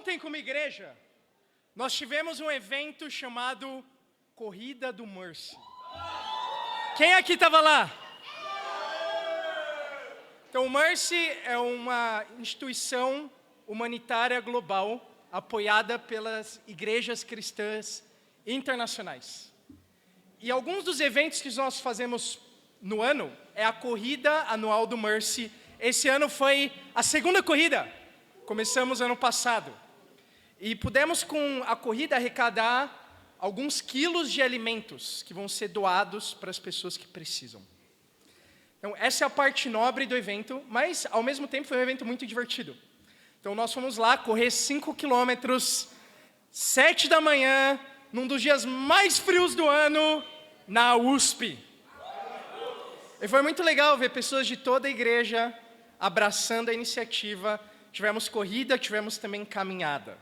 Ontem, como igreja, nós tivemos um evento chamado Corrida do Mercy. Quem aqui estava lá? Então, o Mercy é uma instituição humanitária global apoiada pelas igrejas cristãs internacionais. E alguns dos eventos que nós fazemos no ano é a corrida anual do Mercy. Esse ano foi a segunda corrida. Começamos ano passado. E pudemos, com a corrida, arrecadar alguns quilos de alimentos que vão ser doados para as pessoas que precisam. Então, essa é a parte nobre do evento, mas, ao mesmo tempo, foi um evento muito divertido. Então, nós fomos lá correr 5 quilômetros, 7 da manhã, num dos dias mais frios do ano, na USP. E foi muito legal ver pessoas de toda a igreja abraçando a iniciativa. Tivemos corrida, tivemos também caminhada.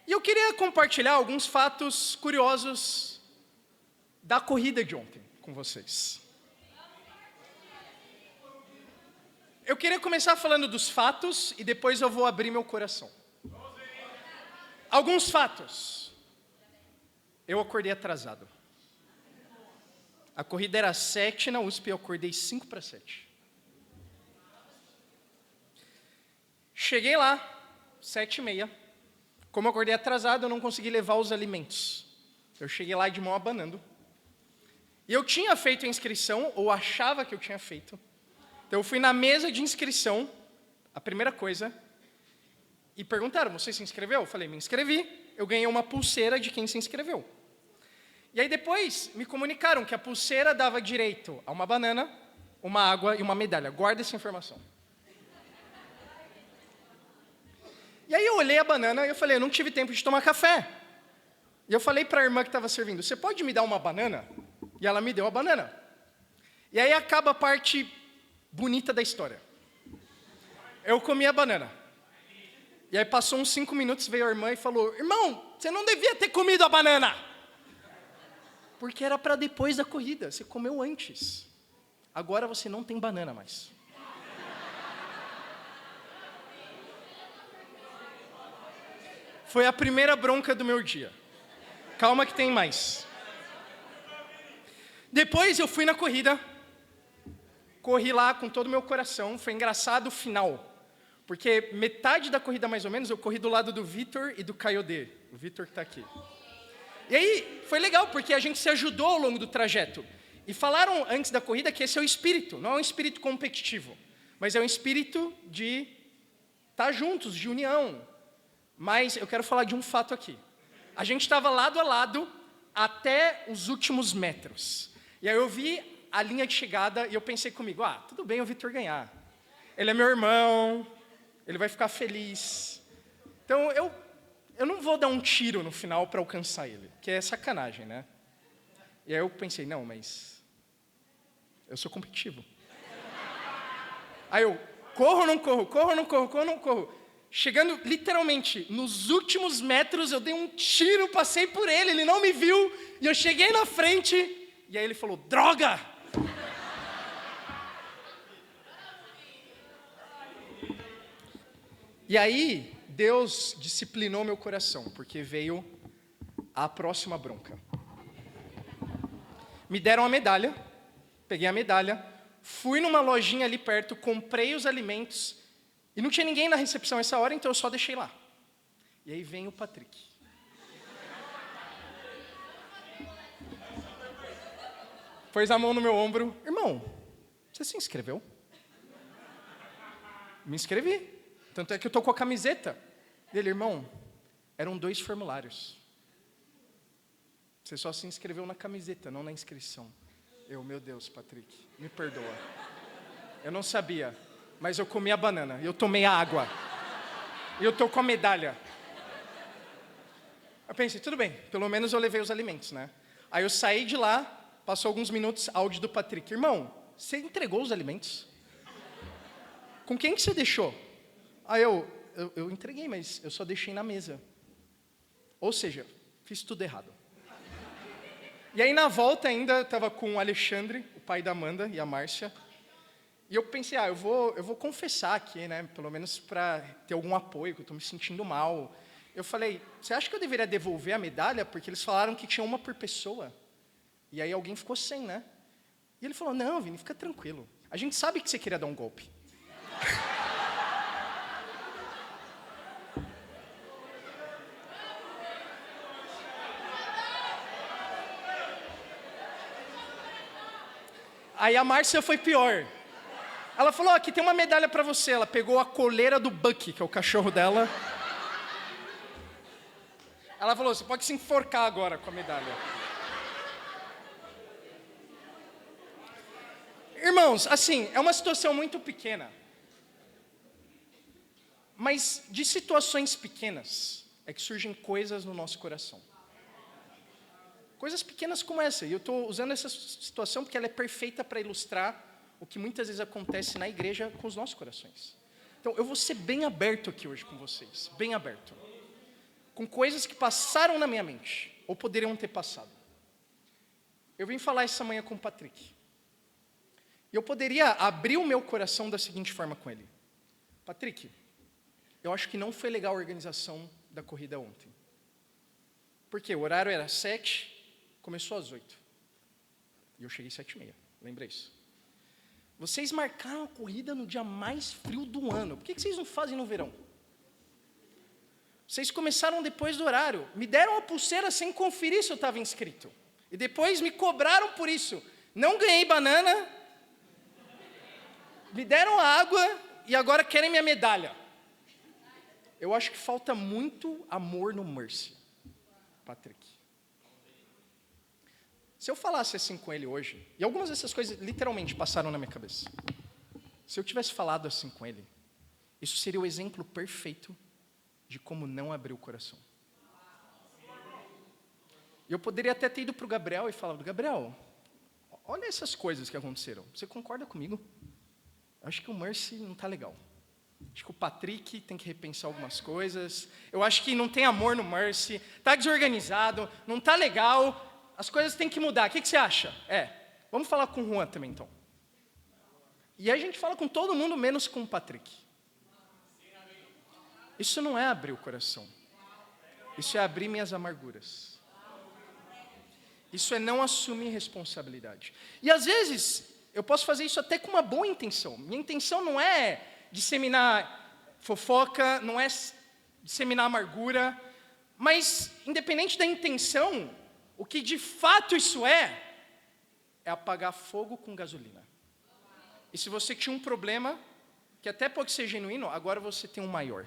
E eu queria compartilhar alguns fatos curiosos da corrida de ontem com vocês. Eu queria começar falando dos fatos e depois eu vou abrir meu coração. Alguns fatos. Eu acordei atrasado. A corrida era 7 na USP e eu acordei 5 para 7. Cheguei lá, 7h30. Como eu acordei atrasado, eu não consegui levar os alimentos. Eu cheguei lá de mão abanando. E eu tinha feito a inscrição, ou achava que eu tinha feito. Então eu fui na mesa de inscrição, a primeira coisa, e perguntaram, você se inscreveu? Eu falei, me inscrevi. Eu ganhei uma pulseira de quem se inscreveu. E aí depois me comunicaram que a pulseira dava direito a uma banana, uma água e uma medalha. Guarda essa informação. E aí eu olhei a banana e eu falei, eu não tive tempo de tomar café. E eu falei para a irmã que estava servindo, você pode me dar uma banana? E ela me deu a banana. E aí acaba a parte bonita da história. Eu comi a banana. E aí passou uns 5 minutos, veio a irmã e falou, irmão, você não devia ter comido a banana. Porque era para depois da corrida, você comeu antes. Agora você não tem banana mais. Foi a primeira bronca do meu dia. Calma que tem mais. Depois eu fui na corrida. Corri lá com todo o meu coração. Foi engraçado o final. Porque metade da corrida, mais ou menos, eu corri do lado do Vitor e do Caiodê. O Vitor que está aqui. E aí, foi legal, porque a gente se ajudou ao longo do trajeto. E falaram antes da corrida que esse é o espírito. Não é um espírito competitivo. Mas é um espírito de estar juntos, de união. Mas eu quero falar de um fato aqui. A gente estava lado a lado até os últimos metros. E aí eu vi a linha de chegada e eu pensei comigo, tudo bem o Vitor ganhar. Ele é meu irmão, ele vai ficar feliz. Então eu não vou dar um tiro no final para alcançar ele, que é sacanagem, né? E aí eu pensei, não, mas eu sou competitivo. Aí eu, corro ou não corro, corro ou não corro, corro ou não corro. Chegando, literalmente, nos últimos metros, eu dei um tiro, passei por ele, ele não me viu, e eu cheguei na frente, e aí ele falou, droga! E aí, Deus disciplinou meu coração, porque veio a próxima bronca. Me deram a medalha, peguei a medalha, fui numa lojinha ali perto, comprei os alimentos, e não tinha ninguém na recepção essa hora, então eu só deixei lá. E aí vem o Patrick. Pôs a mão no meu ombro. Irmão, você se inscreveu? Me inscrevi. Tanto é que eu estou com a camiseta. Dele, irmão, eram 2 formulários. Você só se inscreveu na camiseta, não na inscrição. Meu Deus, Patrick, me perdoa. Eu não sabia. Mas eu comi a banana, eu tomei a água. E eu estou com a medalha. Eu pensei, tudo bem, pelo menos eu levei os alimentos, né? Aí eu saí de lá, passou alguns minutos, áudio do Patrick. Irmão, você entregou os alimentos? Com quem que você deixou? Aí eu entreguei, mas eu só deixei na mesa. Ou seja, fiz tudo errado. E aí na volta ainda, eu estava com o Alexandre, o pai da Amanda e a Márcia. E eu pensei, eu vou confessar aqui, né? Pelo menos para ter algum apoio, que eu estou me sentindo mal. Eu falei, você acha que eu deveria devolver a medalha? Porque eles falaram que tinha uma por pessoa. E aí alguém ficou sem, né? E ele falou, não, Vini, fica tranquilo. A gente sabe que você queria dar um golpe. Aí a Márcia foi pior. Ela falou, aqui tem uma medalha para você. Ela pegou a coleira do Bucky, que é o cachorro dela. Ela falou, você pode se enforcar agora com a medalha. Irmãos, assim, é uma situação muito pequena. Mas de situações pequenas é que surgem coisas no nosso coração. Coisas pequenas como essa. E eu estou usando essa situação porque ela é perfeita para ilustrar o que muitas vezes acontece na igreja com os nossos corações. Então, eu vou ser bem aberto aqui hoje com vocês. Bem aberto. Com coisas que passaram na minha mente. Ou poderiam ter passado. Eu vim falar essa manhã com o Patrick. E eu poderia abrir o meu coração da seguinte forma com ele. Patrick, eu acho que não foi legal a organização da corrida ontem. Porque o horário era 7, começou às 8. E eu cheguei às 7h30, lembra isso? Vocês marcaram a corrida no dia mais frio do ano. Por que vocês não fazem no verão? Vocês começaram depois do horário. Me deram a pulseira sem conferir se eu estava inscrito. E depois me cobraram por isso. Não ganhei banana. Me deram água e agora querem minha medalha. Eu acho que falta muito amor no Mercy, Patrick. Se eu falasse assim com ele hoje, e algumas dessas coisas literalmente passaram na minha cabeça. Se eu tivesse falado assim com ele, isso seria o exemplo perfeito de como não abrir o coração. E eu poderia até ter ido para o Gabriel e falado, Gabriel, olha essas coisas que aconteceram. Você concorda comigo? Eu acho que o Mercy não está legal. Acho que o Patrick tem que repensar algumas coisas. Eu acho que não tem amor no Mercy. Está desorganizado, não está legal. As coisas têm que mudar. O que você acha? Vamos falar com o Juan também, então. E aí a gente fala com todo mundo, menos com o Patrick. Isso não é abrir o coração. Isso é abrir minhas amarguras. Isso é não assumir responsabilidade. E às vezes, eu posso fazer isso até com uma boa intenção. Minha intenção não é disseminar fofoca, não é disseminar amargura, mas, independente da intenção, o que de fato isso é apagar fogo com gasolina. E se você tinha um problema, que até pode ser genuíno, agora você tem um maior.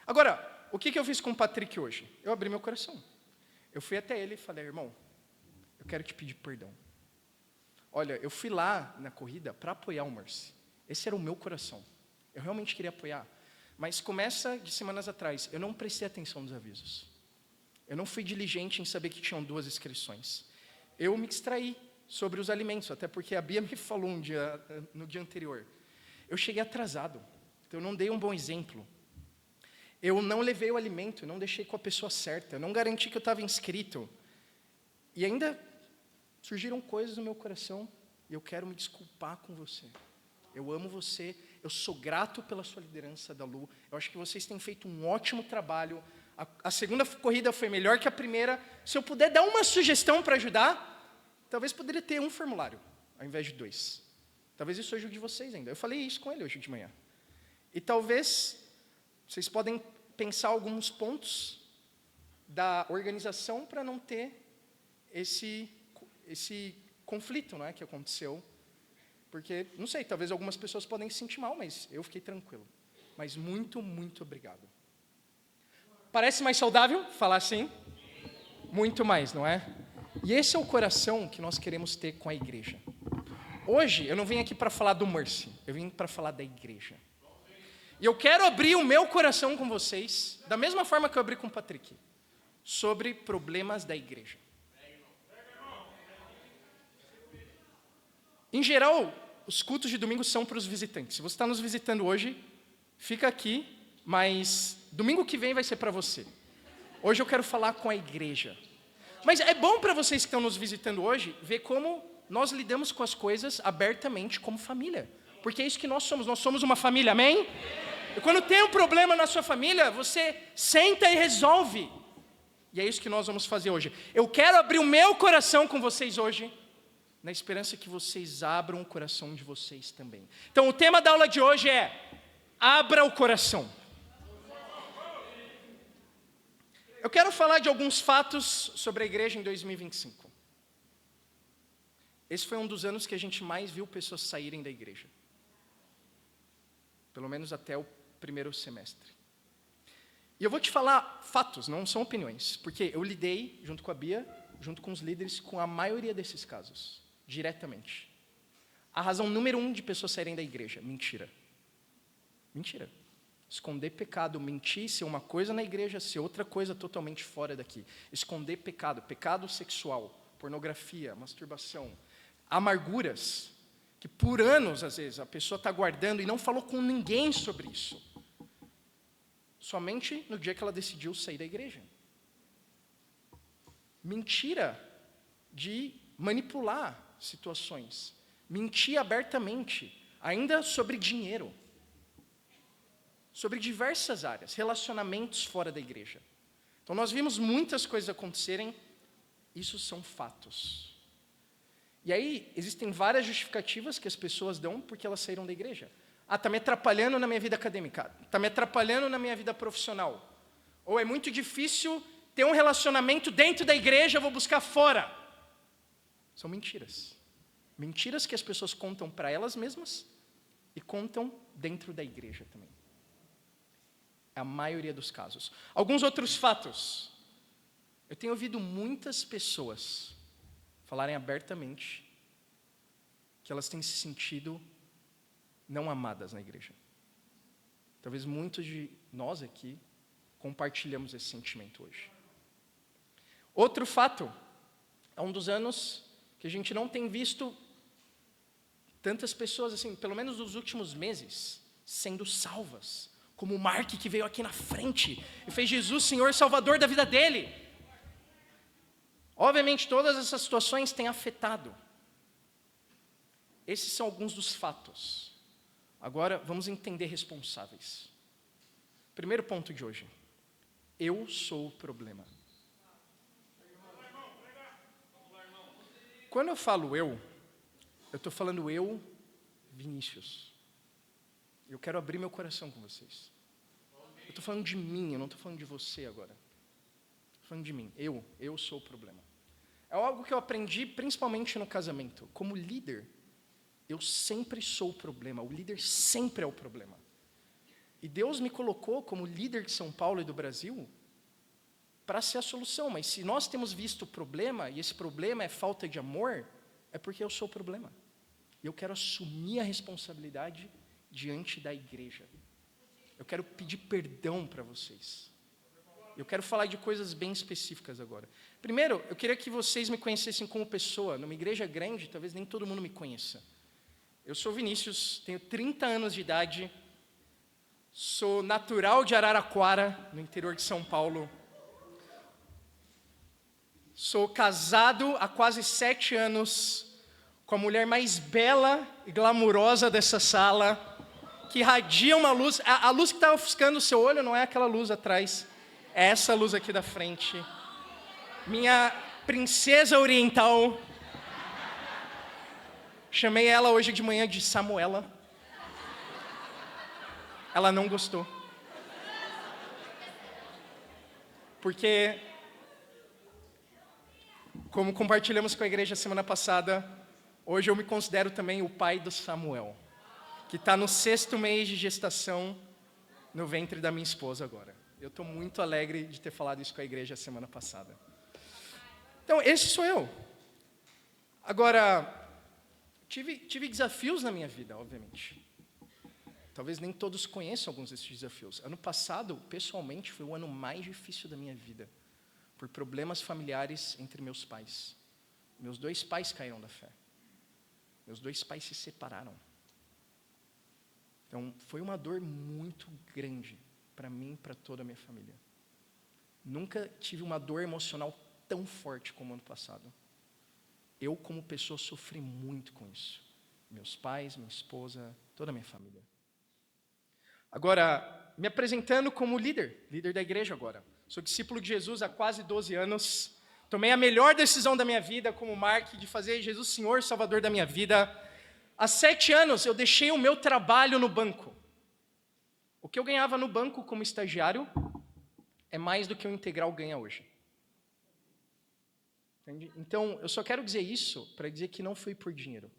Agora, o que eu fiz com o Patrick hoje? Eu abri meu coração. Eu fui até ele e falei, irmão, eu quero te pedir perdão. Olha, eu fui lá na corrida para apoiar o Mercy. Esse era o meu coração. Eu realmente queria apoiar. Mas começa de semanas atrás, eu não prestei atenção nos avisos. Eu não fui diligente em saber que tinham 2 inscrições. Eu me distraí sobre os alimentos, até porque a Bia me falou no dia anterior. Eu cheguei atrasado, então eu não dei um bom exemplo. Eu não levei o alimento, eu não deixei com a pessoa certa, eu não garanti que eu estava inscrito. E ainda surgiram coisas no meu coração e eu quero me desculpar com você. Eu amo você, eu sou grato pela sua liderança da Lu. Eu acho que vocês têm feito um ótimo trabalho. A segunda corrida foi melhor que a primeira. Se eu puder dar uma sugestão para ajudar, talvez poderia ter um formulário, ao invés de 2. Talvez isso ajude vocês ainda. Eu falei isso com ele hoje de manhã. E talvez vocês podem pensar alguns pontos da organização para não ter esse conflito, não é, que aconteceu. Porque, não sei, talvez algumas pessoas podem se sentir mal, mas eu fiquei tranquilo. Mas muito, muito obrigado. Parece mais saudável falar assim? Muito mais, não é? E esse é o coração que nós queremos ter com a igreja. Hoje, eu não vim aqui para falar do Mercy, eu vim para falar da igreja. E eu quero abrir o meu coração com vocês, da mesma forma que eu abri com o Patrick, sobre problemas da igreja. Em geral, os cultos de domingo são para os visitantes. Se você está nos visitando hoje, fica aqui, mas domingo que vem vai ser para você. Hoje eu quero falar com a igreja. Mas é bom para vocês que estão nos visitando hoje, ver como nós lidamos com as coisas abertamente como família. Porque é isso que nós somos uma família, amém? E quando tem um problema na sua família, você senta e resolve. E é isso que nós vamos fazer hoje. Eu quero abrir o meu coração com vocês hoje, na esperança que vocês abram o coração de vocês também. Então o tema da aula de hoje é: abra o coração. Eu quero falar de alguns fatos sobre a igreja em 2025. Esse foi um dos anos que a gente mais viu pessoas saírem da igreja. Pelo menos até o primeiro semestre. E eu vou te falar fatos, não são opiniões, porque eu lidei, junto com a Bia, junto com os líderes, com a maioria desses casos, diretamente. A razão número 1 de pessoas saírem da igreja: mentira. Mentira. Esconder pecado, mentir, ser uma coisa na igreja, ser outra coisa totalmente fora daqui. Esconder pecado, pecado sexual, pornografia, masturbação, amarguras, que por anos, às vezes, a pessoa está guardando e não falou com ninguém sobre isso. Somente no dia que ela decidiu sair da igreja. Mentira de manipular situações. Mentir abertamente, ainda sobre dinheiro. Sobre diversas áreas, relacionamentos fora da igreja. Então nós vimos muitas coisas acontecerem, isso são fatos. E aí existem várias justificativas que as pessoas dão porque elas saíram da igreja. Ah, está me atrapalhando na minha vida acadêmica, está me atrapalhando na minha vida profissional. Ou é muito difícil ter um relacionamento dentro da igreja, eu vou buscar fora. São mentiras. Mentiras que as pessoas contam para elas mesmas e contam dentro da igreja também. É a maioria dos casos. Alguns outros fatos. Eu tenho ouvido muitas pessoas falarem abertamente que elas têm se sentido não amadas na igreja. Talvez muitos de nós aqui compartilhamos esse sentimento hoje. Outro fato, é um dos anos que a gente não tem visto tantas pessoas, assim, pelo menos nos últimos meses, sendo salvas. Como o Mark, que veio aqui na frente e fez Jesus Senhor Salvador da vida dele. Obviamente, todas essas situações têm afetado. Esses são alguns dos fatos. Agora, vamos entender responsáveis. Primeiro ponto de hoje. Eu sou o problema. Quando eu falo eu estou falando eu, Vinícius. Eu quero abrir meu coração com vocês. Eu estou falando de mim, eu não estou falando de você agora. Estou falando de mim. Eu sou o problema. É algo que eu aprendi principalmente no casamento. Como líder, eu sempre sou o problema. O líder sempre é o problema. E Deus me colocou como líder de São Paulo e do Brasil para ser a solução. Mas se nós temos visto o problema, e esse problema é falta de amor, é porque eu sou o problema. E eu quero assumir a responsabilidade diante da igreja. Eu quero pedir perdão para vocês. Eu quero falar de coisas bem específicas agora. Primeiro, eu queria que vocês me conhecessem como pessoa. Numa igreja grande, talvez nem todo mundo me conheça. Eu sou Vinícius, tenho 30 anos de idade, sou natural de Araraquara, no interior de São Paulo. Sou casado há quase 7 anos com a mulher mais bela e glamurosa dessa sala, que irradia uma luz. A luz que está ofuscando o seu olho não é aquela luz atrás, é essa luz aqui da frente. Minha princesa oriental. Chamei ela hoje de manhã de Samuela. Ela não gostou. Porque, como compartilhamos com a igreja semana passada, hoje eu me considero também o pai do Samuel, que está no 6º mês de gestação no ventre da minha esposa agora. Eu estou muito alegre de ter falado isso com a igreja semana passada. Então, esse sou eu. Agora, tive desafios na minha vida, obviamente. Talvez nem todos conheçam alguns desses desafios. Ano passado, pessoalmente, foi o ano mais difícil da minha vida, por problemas familiares entre meus pais. Meus 2 pais caíram da fé. Meus 2 pais se separaram. Então, foi uma dor muito grande para mim e para toda a minha família. Nunca tive uma dor emocional tão forte como ano passado. eu como pessoa sofri muito com isso. Meus pais, minha esposa, toda a minha família. Agora, me apresentando como líder da igreja agora. Sou discípulo de Jesus há quase 12 anos. Tomei a melhor decisão da minha vida como Mark de fazer Jesus Senhor, Salvador da minha vida. Há 7 anos eu deixei o meu trabalho no banco. O que eu ganhava no banco como estagiário é mais do que um integral ganha hoje. Entende? Então, eu só quero dizer isso para dizer que não foi por dinheiro.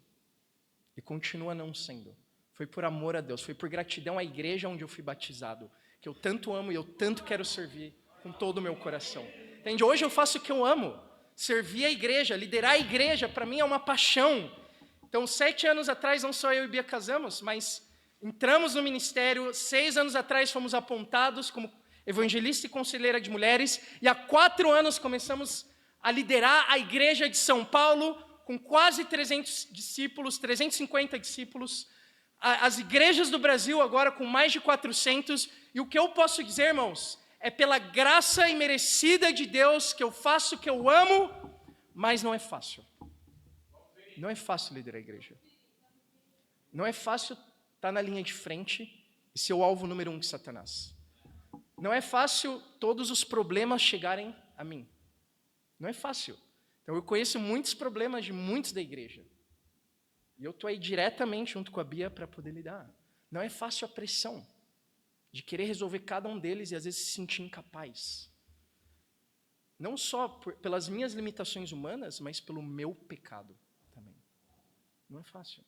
E continua não sendo. Foi por amor a Deus, foi por gratidão à igreja onde eu fui batizado, que eu tanto amo e eu tanto quero servir com todo o meu coração. Entende? Hoje eu faço o que eu amo. Servir a igreja, liderar a igreja, para mim é uma paixão. Então, 7 anos atrás, não só eu e Bia casamos, mas entramos no ministério. 6 anos atrás, fomos apontados como evangelista e conselheira de mulheres. E há 4 anos começamos a liderar a igreja de São Paulo, com quase 300 discípulos, 350 discípulos. As igrejas do Brasil agora com mais de 400. E o que eu posso dizer, irmãos, é pela graça imerecida de Deus que eu faço o que eu amo, mas não é fácil. Não é fácil liderar a igreja. Não é fácil estar na linha de frente e ser o alvo número 1 de Satanás. Não é fácil todos os problemas chegarem a mim. Não é fácil. Então eu conheço muitos problemas de muitos da igreja. E eu estou aí diretamente junto com a Bia para poder lidar. Não é fácil a pressão de querer resolver cada um deles e às vezes se sentir incapaz. Não só pelas minhas limitações humanas, mas pelo meu pecado também. Não é fácil.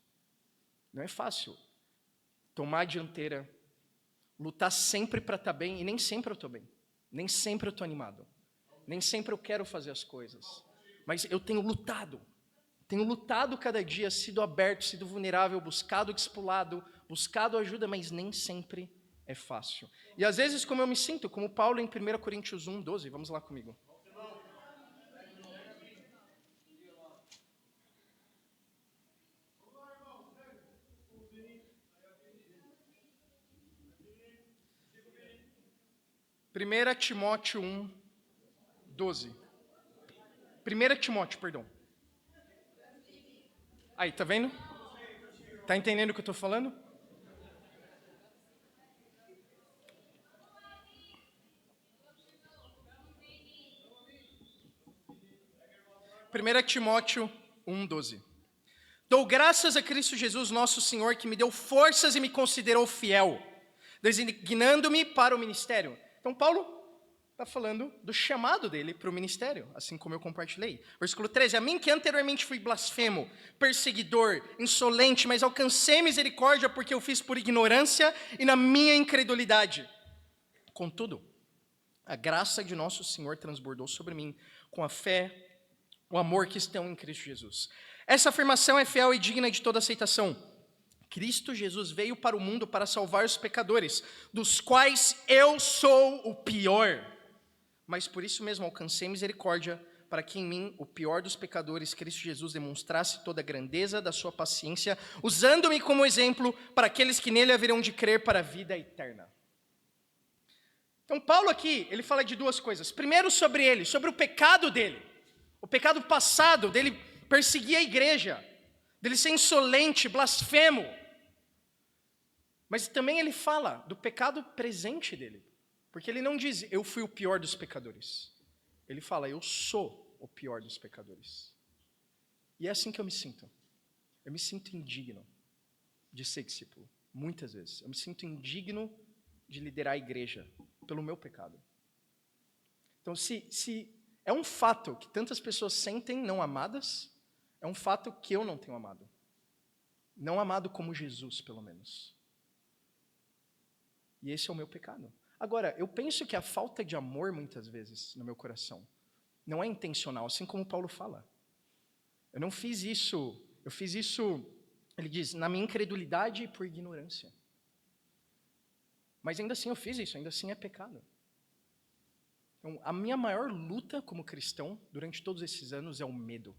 Não é fácil tomar a dianteira, lutar sempre para estar bem, e nem sempre eu estou bem. Nem sempre eu estou animado. Nem sempre eu quero fazer as coisas. Mas eu tenho lutado cada dia, sido aberto, sido vulnerável, buscado discipulado, buscado ajuda, mas nem sempre é fácil. E às vezes como eu me sinto, como Paulo em 1 Coríntios 1, 12, vamos lá comigo. Primeira Timóteo 1, 12. 1 Timóteo, perdão. Aí, tá vendo? Tá entendendo o que eu estou falando? Primeira Timóteo 1, 12. Dou graças a Cristo Jesus, nosso Senhor, que me deu forças e me considerou fiel, designando-me para o ministério. Então, Paulo está falando do chamado dele para o ministério, assim como eu compartilhei. Versículo 13. A mim que anteriormente fui blasfemo, perseguidor, insolente, mas alcancei misericórdia porque eu fiz por ignorância e na minha incredulidade. Contudo, a graça de nosso Senhor transbordou sobre mim com a fé, o amor que estão em Cristo Jesus. Essa afirmação é fiel e digna de toda aceitação. Cristo Jesus veio para o mundo para salvar os pecadores, dos quais eu sou o pior. Mas por isso mesmo alcancei misericórdia, para que em mim, o pior dos pecadores, Cristo Jesus demonstrasse toda a grandeza da sua paciência, usando-me como exemplo para aqueles que nele haverão de crer para a vida eterna. Então Paulo aqui, ele fala de 2 coisas. Primeiro sobre ele, sobre o pecado dele. O pecado passado dele perseguir a igreja, dele ser insolente, blasfemo. Mas também ele fala do pecado presente dele. Porque ele não diz, eu fui o pior dos pecadores. Ele fala, eu sou o pior dos pecadores. E é assim que eu me sinto. Eu me sinto indigno de ser discípulo, muitas vezes. Eu me sinto indigno de liderar a igreja pelo meu pecado. Então, se é um fato que tantas pessoas sentem não amadas, é um fato que eu não tenho amado. Não amado como Jesus, pelo menos. E esse é o meu pecado. Agora, eu penso que a falta de amor, muitas vezes, no meu coração, não é intencional, assim como Paulo fala. Eu não fiz isso, ele diz, na minha incredulidade e por ignorância. Mas ainda assim eu fiz isso, ainda assim é pecado. Então, a minha maior luta como cristão, durante todos esses anos, é o medo.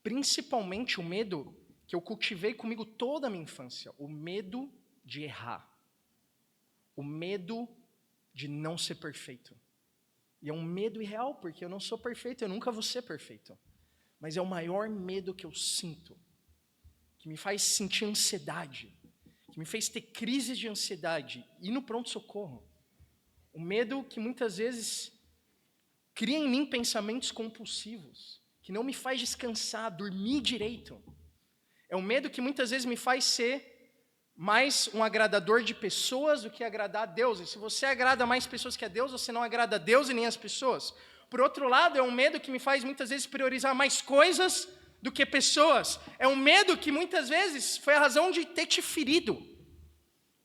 Principalmente o medo que eu cultivei comigo toda a minha infância, o medo de errar. O medo de não ser perfeito. E é um medo irreal, porque eu não sou perfeito, eu nunca vou ser perfeito. mas é o maior medo que eu sinto, que me faz sentir ansiedade, que me fez ter crises de ansiedade, ir no pronto-socorro. O medo que muitas vezes cria em mim pensamentos compulsivos, que não me faz descansar, dormir direito. É um medo que muitas vezes me faz ser mais um agradador de pessoas do que agradar a Deus. E se você agrada mais pessoas que a Deus, você não agrada a Deus e nem as pessoas. Por outro lado, é um medo que me faz muitas vezes priorizar mais coisas do que pessoas. É um medo que muitas vezes foi a razão de ter te ferido,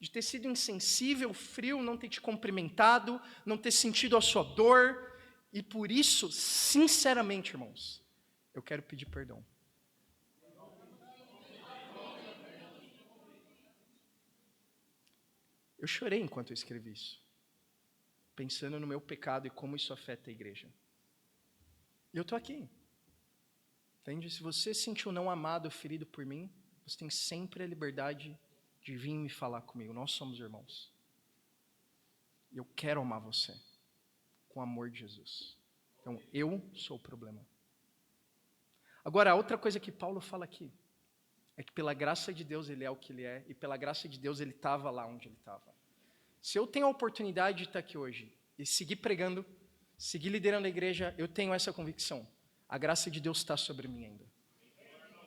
de ter sido insensível, frio, não ter te cumprimentado, não ter sentido a sua dor. E por isso, sinceramente, irmãos, eu quero pedir perdão. Eu chorei enquanto eu escrevi isso, pensando no meu pecado e como isso afeta a igreja. E eu estou aqui. Entende? Se você se sentiu não amado, ferido por mim, você tem sempre a liberdade de vir me falar comigo. Nós somos irmãos. E eu quero amar você com o amor de Jesus. Então, eu sou o problema. Agora, a outra coisa que Paulo fala aqui é que pela graça de Deus ele é o que ele é, e pela graça de Deus ele estava lá onde ele estava. Se eu tenho a oportunidade de estar aqui hoje e seguir pregando, seguir liderando a igreja, eu tenho essa convicção. A graça de Deus está sobre mim ainda.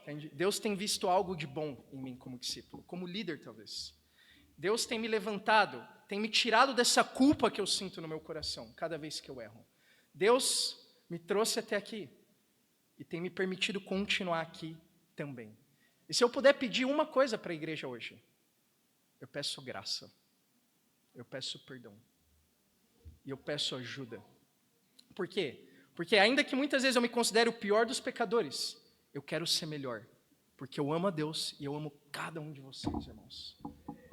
Entende? Deus tem visto algo de bom em mim como discípulo, como líder talvez. Deus tem me levantado, tem me tirado dessa culpa que eu sinto no meu coração cada vez que eu erro. Deus me trouxe até aqui e tem me permitido continuar aqui também. E se eu puder pedir uma coisa para a igreja hoje, eu peço graça, eu peço perdão e eu peço ajuda. Por quê? Porque ainda que muitas vezes eu me considere o pior dos pecadores, eu quero ser melhor, porque eu amo a Deus e eu amo cada um de vocês, irmãos.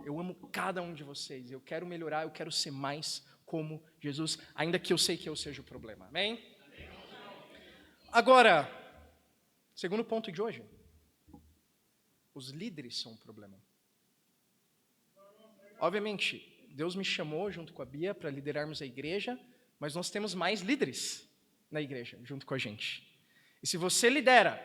Eu amo cada um de vocês, eu quero melhorar, eu quero ser mais como Jesus, ainda que eu sei que eu seja o problema, amém? Agora, segundo ponto de hoje, os líderes são um problema. Obviamente, Deus me chamou junto com a Bia para liderarmos a igreja, mas nós temos mais líderes na igreja junto com a gente. E se você lidera,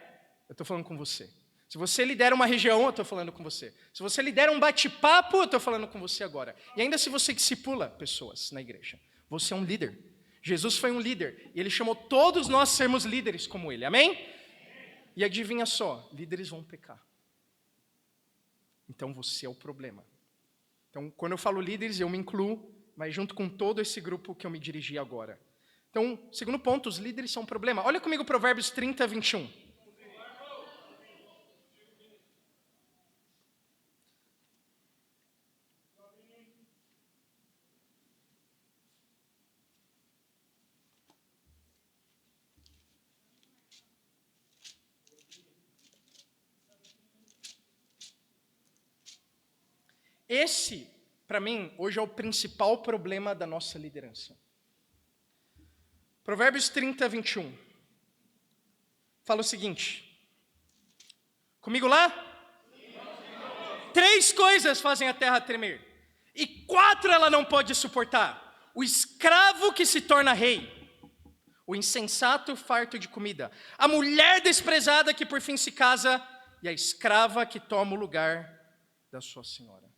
eu estou falando com você. Se você lidera uma região, eu estou falando com você. Se você lidera um bate-papo, eu estou falando com você agora. E ainda se você discipula pessoas na igreja, você é um líder. Jesus foi um líder e ele chamou todos nós a sermos líderes como ele, amém? E adivinha só, líderes vão pecar. Então você é o problema. Então quando eu falo líderes, eu me incluo, mas junto com todo esse grupo que eu me dirigi agora. Então, segundo ponto, os líderes são um problema. Olha comigo Provérbios 30, 21. Esse, para mim, hoje é o principal problema da nossa liderança. Provérbios 30, 21. Fala o seguinte. Comigo lá? 3 coisas fazem a terra tremer, e 4 ela não pode suportar. O escravo que se torna rei, o insensato farto de comida, a mulher desprezada que por fim se casa, e a escrava que toma o lugar da sua senhora.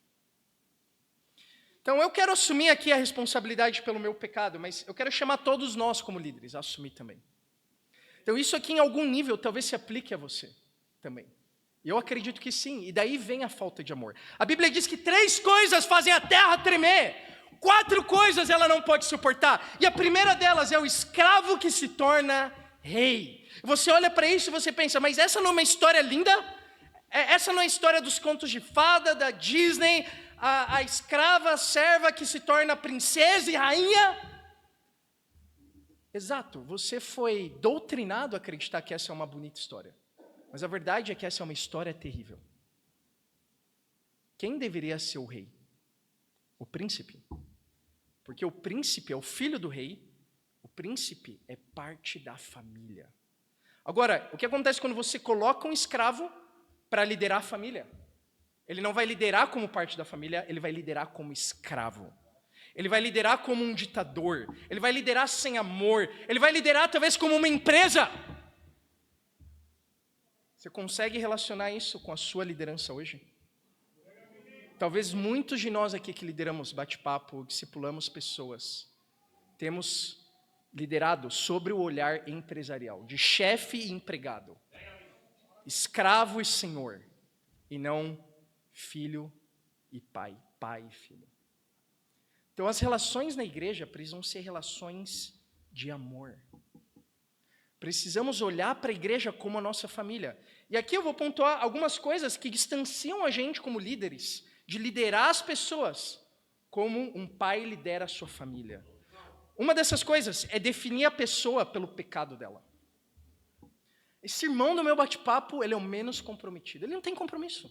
Então eu quero assumir aqui a responsabilidade pelo meu pecado, mas eu quero chamar todos nós como líderes a assumir também. Então isso aqui em algum nível talvez se aplique a você também. E eu acredito que sim, e daí vem a falta de amor. A Bíblia diz que 3 coisas fazem a terra tremer, 4 coisas ela não pode suportar. E a primeira delas é o escravo que se torna rei. Você olha para isso e você pensa, mas essa não é uma história linda? Essa não é a história dos contos de fada, da Disney? A escrava, a serva que se torna princesa e rainha? Exato, você foi doutrinado a acreditar que essa é uma bonita história. Mas a verdade é que essa é uma história terrível. Quem deveria ser o rei? O príncipe. Porque o príncipe é o filho do rei, o príncipe é parte da família. Agora, o que acontece quando você coloca um escravo para liderar a família? Ele não vai liderar como parte da família, ele vai liderar como escravo. Ele vai liderar como um ditador. Ele vai liderar sem amor. Ele vai liderar talvez como uma empresa. Você consegue relacionar isso com a sua liderança hoje? Talvez muitos de nós aqui que lideramos bate-papo, discipulamos pessoas, temos liderado sobre o olhar empresarial, de chefe e empregado, escravo e senhor, e não filho e pai, pai e filho. Então as relações na igreja precisam ser relações de amor. Precisamos olhar para a igreja como a nossa família. E aqui eu vou pontuar algumas coisas que distanciam a gente como líderes de liderar as pessoas como um pai lidera a sua família. Uma dessas coisas é definir a pessoa pelo pecado dela. Esse irmão do meu bate-papo, ele é o menos comprometido. Ele não tem compromisso.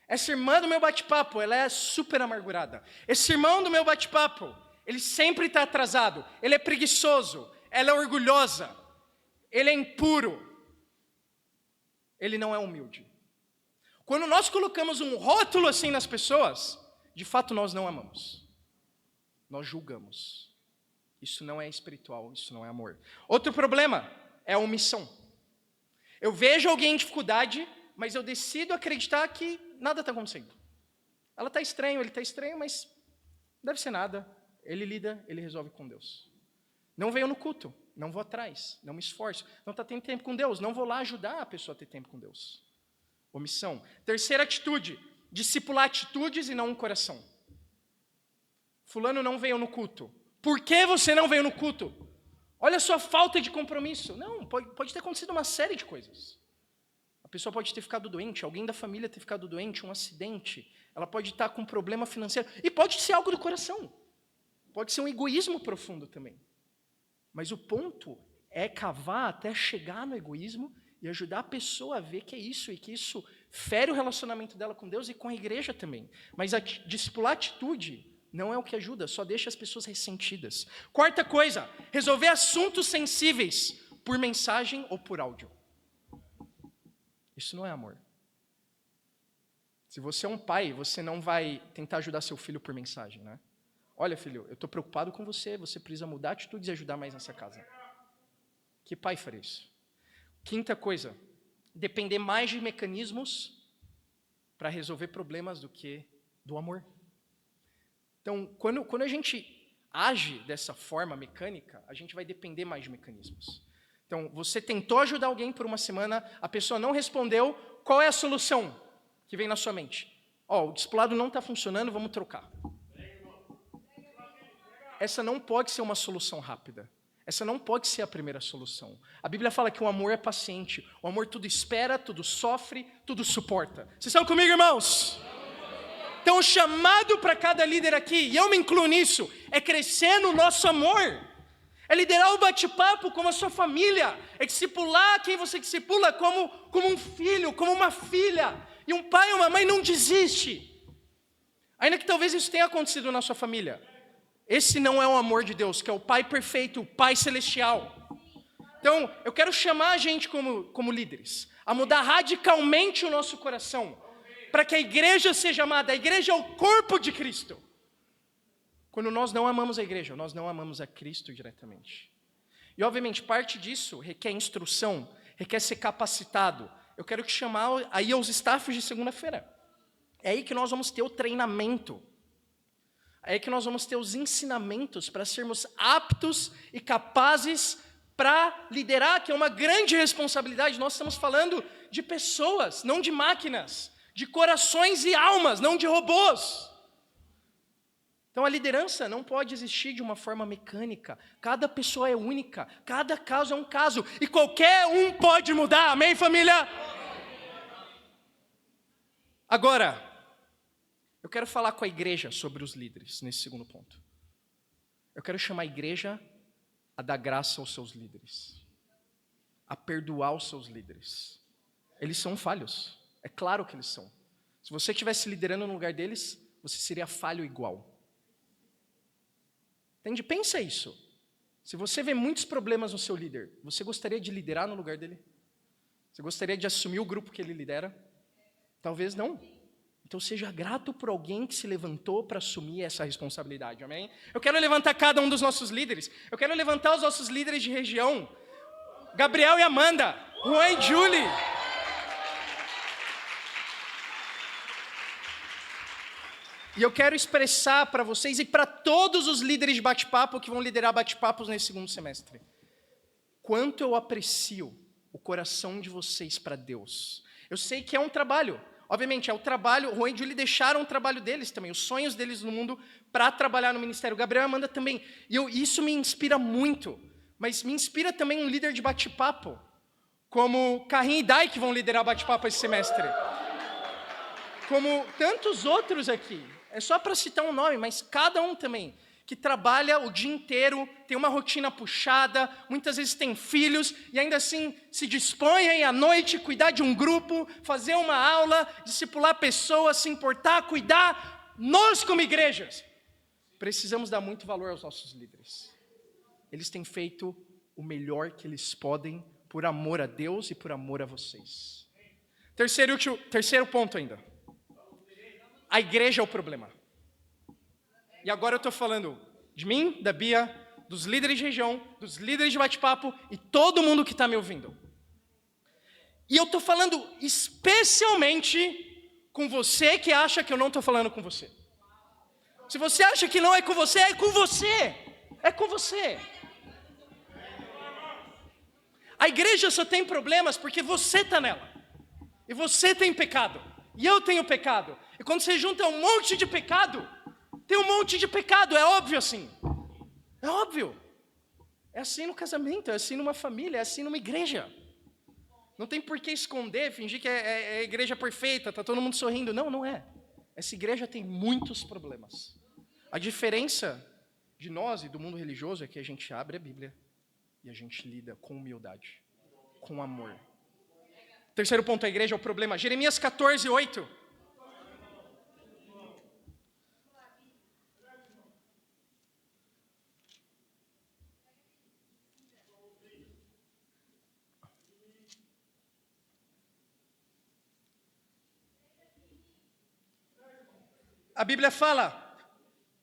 Essa irmã do meu bate-papo, ela é super amargurada. Esse irmão do meu bate-papo, ele sempre está atrasado. Ele é preguiçoso. Ela é orgulhosa. Ele é impuro. Ele não é humilde. Quando nós colocamos um rótulo assim nas pessoas, de fato nós não amamos. Nós julgamos. Isso não é espiritual, isso não é amor. Outro problema é a omissão. Eu vejo alguém em dificuldade, mas eu decido acreditar que nada está acontecendo. Ela está estranho, ele está estranho, mas deve ser nada. Ele lida, ele resolve com Deus. Não venho no culto, não vou atrás, não me esforço. Não está tendo tempo com Deus, não vou lá ajudar a pessoa a ter tempo com Deus. Omissão. Terceira atitude, discipular atitudes e não um coração. Fulano não veio no culto. Por que você não veio no culto? Olha a sua falta de compromisso. Não, pode ter acontecido uma série de coisas. A pessoa pode ter ficado doente, alguém da família ter ficado doente, um acidente. Ela pode estar com um problema financeiro. E pode ser algo do coração. Pode ser um egoísmo profundo também. Mas o ponto é cavar até chegar no egoísmo e ajudar a pessoa a ver que é isso e que isso fere o relacionamento dela com Deus e com a igreja também. Mas a discipular atitude não é o que ajuda, só deixa as pessoas ressentidas. Quarta coisa, resolver assuntos sensíveis por mensagem ou por áudio. Isso não é amor. Se você é um pai, você não vai tentar ajudar seu filho por mensagem, né? Olha, filho, eu estou preocupado com você, você precisa mudar atitudes e ajudar mais nessa casa. Que pai faria isso? Quinta coisa, depender mais de mecanismos para resolver problemas do que do amor. Então, quando a gente age dessa forma mecânica, a gente vai depender mais de mecanismos. Então, você tentou ajudar alguém por uma semana, a pessoa não respondeu, qual é a solução que vem na sua mente? O discipulado não está funcionando, vamos trocar. Essa não pode ser uma solução rápida. Essa não pode ser a primeira solução. A Bíblia fala que o amor é paciente. O amor tudo espera, tudo sofre, tudo suporta. Vocês estão comigo, irmãos? Então, o chamado para cada líder aqui, e eu me incluo nisso, é crescer no nosso amor. É liderar o bate-papo como a sua família. É discipular quem você discipula como um filho, como uma filha. E um pai ou uma mãe não desiste. Ainda que talvez isso tenha acontecido na sua família. Esse não é o amor de Deus, que é o Pai perfeito, o Pai celestial. Então, eu quero chamar a gente como líderes, a mudar radicalmente o nosso coração, para que a igreja seja amada. A igreja é o corpo de Cristo. Quando nós não amamos a igreja, nós não amamos a Cristo diretamente. E, obviamente, parte disso requer instrução, requer ser capacitado. Eu quero te chamar aí aos staffs de segunda-feira. É aí que nós vamos ter o treinamento. É aí que nós vamos ter os ensinamentos para sermos aptos e capazes para liderar, que é uma grande responsabilidade. Nós estamos falando de pessoas, não de máquinas, de corações e almas, não de robôs. Então a liderança não pode existir de uma forma mecânica. Cada pessoa é única, cada caso é um caso, e qualquer um pode mudar, amém, família? Agora, eu quero falar com a igreja sobre os líderes, nesse segundo ponto. Eu quero chamar a igreja a dar graça aos seus líderes, a perdoar os seus líderes. Eles são falhos, é claro que eles são. Se você estivesse liderando no lugar deles, você seria falho igual. Entende? Pensa isso. Se você vê muitos problemas no seu líder, você gostaria de liderar no lugar dele? Você gostaria de assumir o grupo que ele lidera? Talvez não. Então seja grato por alguém que se levantou para assumir essa responsabilidade, amém? Eu quero levantar cada um dos nossos líderes. Eu quero levantar os nossos líderes de região. Gabriel e Amanda, Juan e Julie. E eu quero expressar para vocês e para todos os líderes de bate-papo que vão liderar bate-papos nesse segundo semestre, quanto eu aprecio o coração de vocês para Deus. Eu sei que é um trabalho. Obviamente, é o trabalho, o Juan e Julie deixaram o trabalho deles também, os sonhos deles no mundo, para trabalhar no ministério. Gabriel e Amanda também. E isso me inspira muito. Mas me inspira também um líder de bate-papo, como Karim e Dai, que vão liderar bate-papo esse semestre. Como tantos outros aqui. É só para citar um nome, mas cada um também, que trabalha o dia inteiro, tem uma rotina puxada, muitas vezes tem filhos, e ainda assim se dispõe a ir à noite, cuidar de um grupo, fazer uma aula, discipular pessoas, se importar, cuidar. Nós, como igrejas, precisamos dar muito valor aos nossos líderes. Eles têm feito o melhor que eles podem, por amor a Deus e por amor a vocês. Terceiro ponto ainda. A igreja é o problema. E agora eu estou falando de mim, da Bia, dos líderes de região, dos líderes de bate-papo e todo mundo que está me ouvindo. E eu estou falando especialmente com você que acha que eu não estou falando com você. Se você acha que não é com você, é com você. É com você. A igreja só tem problemas porque você está nela. E você tem pecado. E eu tenho pecado. E quando você junta um monte de pecado, tem um monte de pecado, é óbvio assim. É óbvio. É assim no casamento, é assim numa família, é assim numa igreja. Não tem por que esconder, fingir que é a igreja perfeita, está todo mundo sorrindo. Não, não é. Essa igreja tem muitos problemas. A diferença de nós e do mundo religioso é que a gente abre a Bíblia e a gente lida com humildade, com amor. Terceiro ponto, a igreja é o problema. Jeremias 14, 8. A Bíblia fala,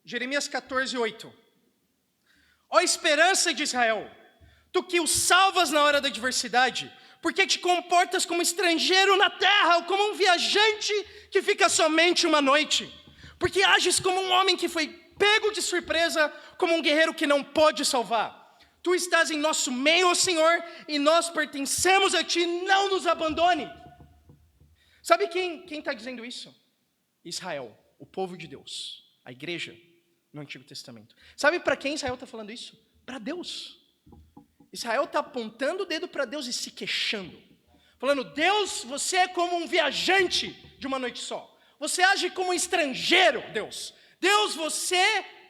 Jeremias 14, 8. Ó esperança de Israel, tu que o salvas na hora da adversidade, por que te comportas como estrangeiro na terra, ou como um viajante que fica somente uma noite? Porque ages como um homem que foi pego de surpresa, como um guerreiro que não pode salvar. Tu estás em nosso meio, ó Senhor, e nós pertencemos a ti, não nos abandone. Sabe quem está dizendo isso? Israel, o povo de Deus, a igreja no Antigo Testamento. Sabe para quem Israel está falando isso? Para Deus. Israel está apontando o dedo para Deus e se queixando. Falando, Deus, você é como um viajante de uma noite só. Você age como um estrangeiro, Deus. Deus, você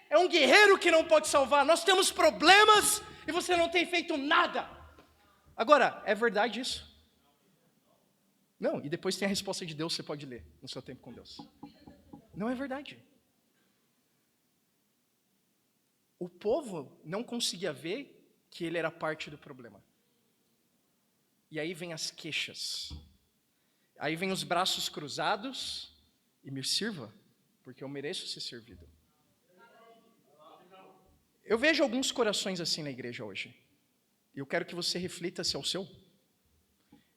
é um guerreiro que não pode salvar. Nós temos problemas e você não tem feito nada. Agora, é verdade isso? Não, e depois tem a resposta de Deus, você pode ler no seu tempo com Deus. Não é verdade. O povo não conseguia ver que ele era parte do problema. E aí vem as queixas. Aí vem os braços cruzados e me sirva, porque eu mereço ser servido. Eu vejo alguns corações assim na igreja hoje. E eu quero que você reflita se é o seu.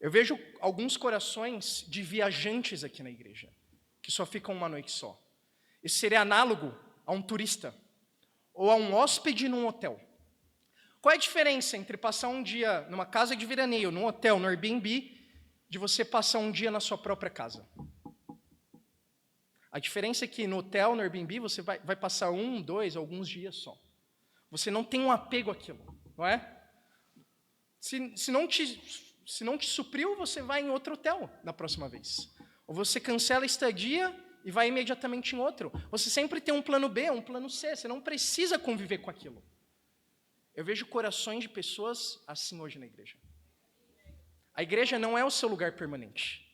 Eu vejo alguns corações de viajantes aqui na igreja, que só ficam uma noite só. Isso seria análogo a um turista, ou a um hóspede num hotel. Qual é a diferença entre passar um dia numa casa de veraneio, num hotel, no Airbnb, de você passar um dia na sua própria casa? A diferença é que no hotel, no Airbnb, você vai passar 1, 2, alguns dias só. Você não tem um apego àquilo, não é? Se não te supriu, você vai em outro hotel na próxima vez. Ou você cancela a estadia e vai imediatamente em outro. Você sempre tem um plano B, um plano C, você não precisa conviver com aquilo. Eu vejo corações de pessoas assim hoje na igreja. A igreja não é o seu lugar permanente.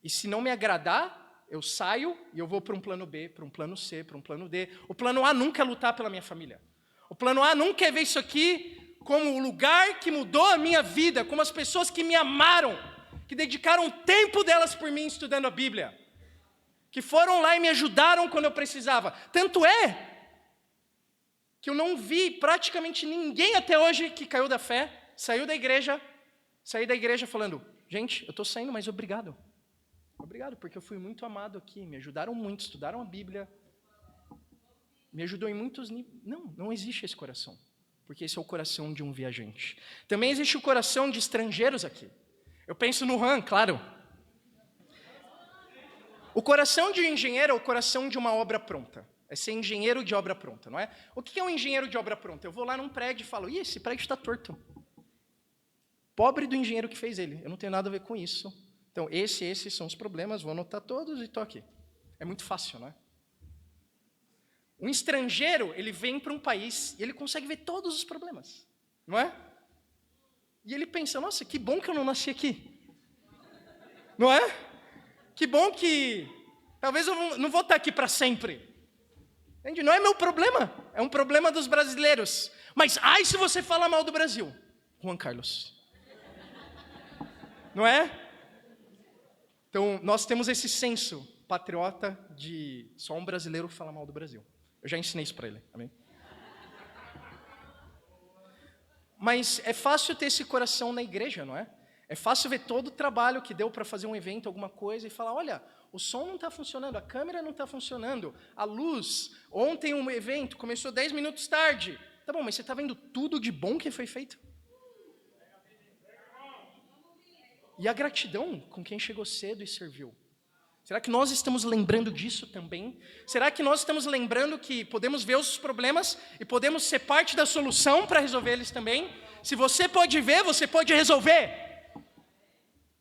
E se não me agradar, eu saio e eu vou para um plano B, para um plano C, para um plano D. O plano A nunca é lutar pela minha família. O plano A nunca é ver isso aqui como o lugar que mudou a minha vida, como as pessoas que me amaram, que dedicaram o tempo delas por mim estudando a Bíblia, que foram lá e me ajudaram quando eu precisava. Tanto é que eu não vi praticamente ninguém até hoje que caiu da fé, saí da igreja falando, gente, eu estou saindo, mas obrigado. Obrigado, porque eu fui muito amado aqui, me ajudaram muito, estudaram a Bíblia, Me ajudou em muitos níveis. Não existe esse coração. Porque esse é o coração de um viajante. Também existe o coração de estrangeiros aqui. Eu penso no Han, claro. O coração de um engenheiro é o coração de uma obra pronta. É ser engenheiro de obra pronta, não é? O que é um engenheiro de obra pronta? Eu vou lá num prédio e falo, esse prédio está torto. Pobre do engenheiro que fez ele, eu não tenho nada a ver com isso. Então, esses são os problemas, vou anotar todos e estou aqui. É muito fácil, não é? Um estrangeiro, ele vem para um país e ele consegue ver todos os problemas, não é? E ele pensa, nossa, que bom que eu não nasci aqui. Não é? Que bom que talvez eu não vou estar aqui para sempre. Entende? Não é meu problema, é um problema dos brasileiros. Mas, ai, se você falar mal do Brasil, Juan Carlos. Não é? Então, nós temos esse senso patriota de só um brasileiro falar mal do Brasil. Eu já ensinei isso para ele, amém? Mas é fácil ter esse coração na igreja, não é? É fácil ver todo o trabalho que deu para fazer um evento, alguma coisa, e falar, olha, o som não está funcionando, a câmera não está funcionando, a luz, ontem um evento começou 10 minutos tarde. Tá bom, mas você está vendo tudo de bom que foi feito? E a gratidão com quem chegou cedo e serviu. Será que nós estamos lembrando disso também? Será que nós estamos lembrando que podemos ver os problemas e podemos ser parte da solução para resolver eles também? Se você pode ver, você pode resolver.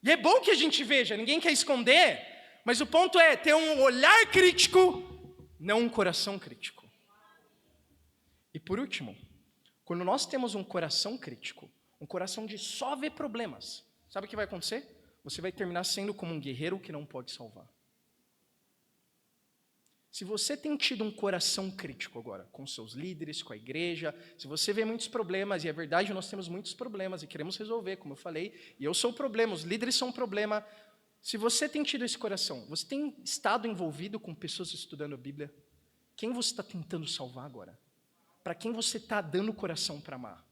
E é bom que a gente veja, ninguém quer esconder, mas o ponto é ter um olhar crítico, não um coração crítico. E por último, quando nós temos um coração crítico, um coração de só ver problemas, sabe o que vai acontecer? Você vai terminar sendo como um guerreiro que não pode salvar. Se você tem tido um coração crítico agora, com seus líderes, com a igreja, se você vê muitos problemas, e é verdade, nós temos muitos problemas e queremos resolver, como eu falei, e eu sou o problema, os líderes são o problema. Se você tem tido esse coração, você tem estado envolvido com pessoas estudando a Bíblia, quem você está tentando salvar agora? Para quem você está dando o coração para amar?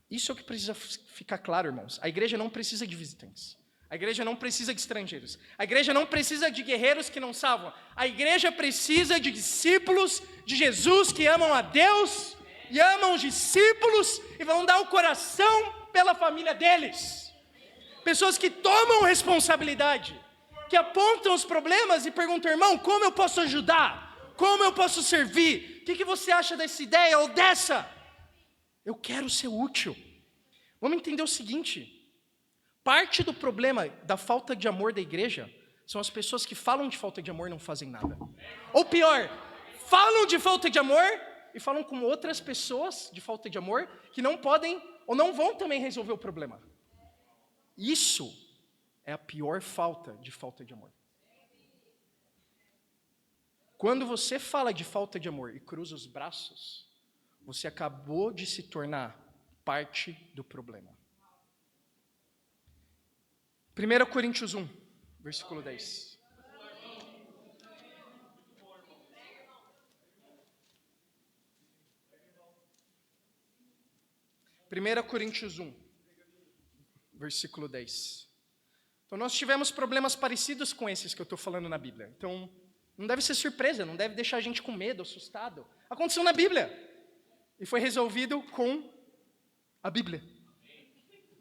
Isso é o que precisa ficar claro, irmãos. A igreja não precisa de visitantes. A igreja não precisa de estrangeiros. A igreja não precisa de guerreiros que não salvam. A igreja precisa de discípulos de Jesus que amam a Deus e amam os discípulos e vão dar o coração pela família deles. Pessoas que tomam responsabilidade, que apontam os problemas e perguntam, irmão, como eu posso ajudar? Como eu posso servir? O que você acha dessa ideia ou dessa? Eu quero ser útil. Vamos entender o seguinte. Parte do problema da falta de amor da igreja são as pessoas que falam de falta de amor e não fazem nada. Ou pior, falam de falta de amor e falam com outras pessoas de falta de amor que não podem ou não vão também resolver o problema. Isso é a pior falta de amor. Quando você fala de falta de amor e cruza os braços, você acabou de se tornar parte do problema. 1 Coríntios 1, versículo 10. Primeira Coríntios 1, versículo 10. Então nós tivemos problemas parecidos com esses que eu estou falando na Bíblia. Então não deve ser surpresa, não deve deixar a gente com medo, assustado. Aconteceu na Bíblia. E foi resolvido com a Bíblia.